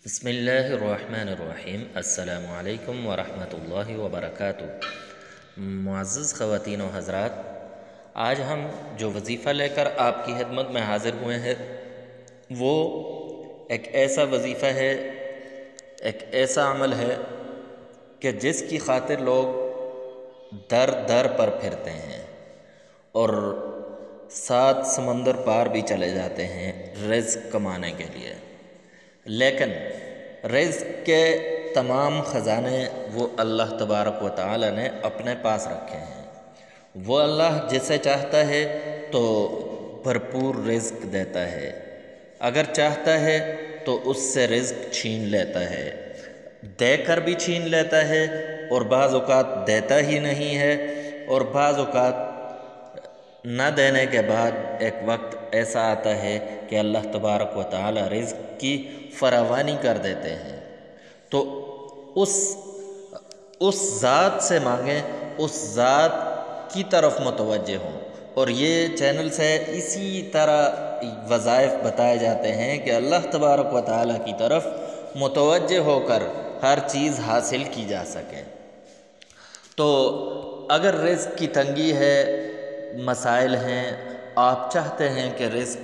بسم اللہ الرحمن الرحیم۔ السلام علیکم ورحمۃ اللہ وبرکاتہ۔ معزز خواتین و حضرات، آج ہم جو وظیفہ لے کر آپ کی خدمت میں حاضر ہوئے ہیں وہ ایک ایسا وظیفہ ہے، ایک ایسا عمل ہے کہ جس کی خاطر لوگ در در پر پھرتے ہیں اور 7 سمندر پار بھی چلے جاتے ہیں رزق کمانے کے لیے، لیکن رزق کے تمام خزانے وہ اللہ تبارک و تعالی نے اپنے پاس رکھے ہیں۔ وہ اللہ جسے چاہتا ہے تو بھرپور رزق دیتا ہے، اگر چاہتا ہے تو اس سے رزق چھین لیتا ہے، دے کر بھی چھین لیتا ہے، اور بعض اوقات دیتا ہی نہیں ہے، اور بعض اوقات نہ دینے کے بعد ایک وقت ایسا آتا ہے کہ اللہ تبارک و تعالی رزق کی فراوانی کر دیتے ہیں۔ تو اس ذات سے مانگیں، اس ذات کی طرف متوجہ ہوں، اور یہ چینل سے اسی طرح وظائف بتائے جاتے ہیں کہ اللہ تبارک و تعالی کی طرف متوجہ ہو کر ہر چیز حاصل کی جا سکے۔ تو اگر رزق کی تنگی ہے، مسائل ہیں، آپ چاہتے ہیں کہ رزق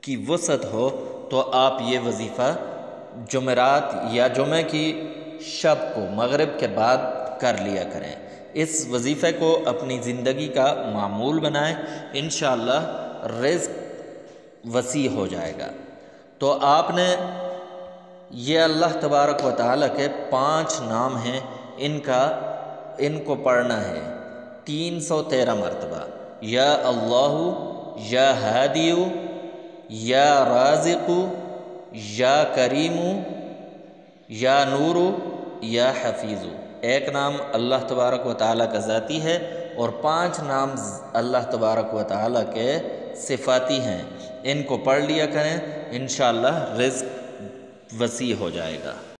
کی وسعت ہو، تو آپ یہ وظیفہ جمعرات یا جمعہ کی شب کو مغرب کے بعد کر لیا کریں۔ اس وظیفے کو اپنی زندگی کا معمول بنائیں، انشاءاللہ رزق وسیع ہو جائے گا۔ تو آپ نے یہ اللہ تبارک و تعالی کے 5 نام ہیں، ان کو پڑھنا ہے 313 مرتبہ۔ یا اللہ، یا ہادی، یا رازق، یا کریم، یا نور، یا حفیظ۔ ایک نام اللہ تبارک و تعالی کا ذاتی ہے اور 5 نام اللہ تبارک و تعالی کے صفاتی ہیں، ان کو پڑھ لیا کریں، انشاءاللہ رزق وسیع ہو جائے گا۔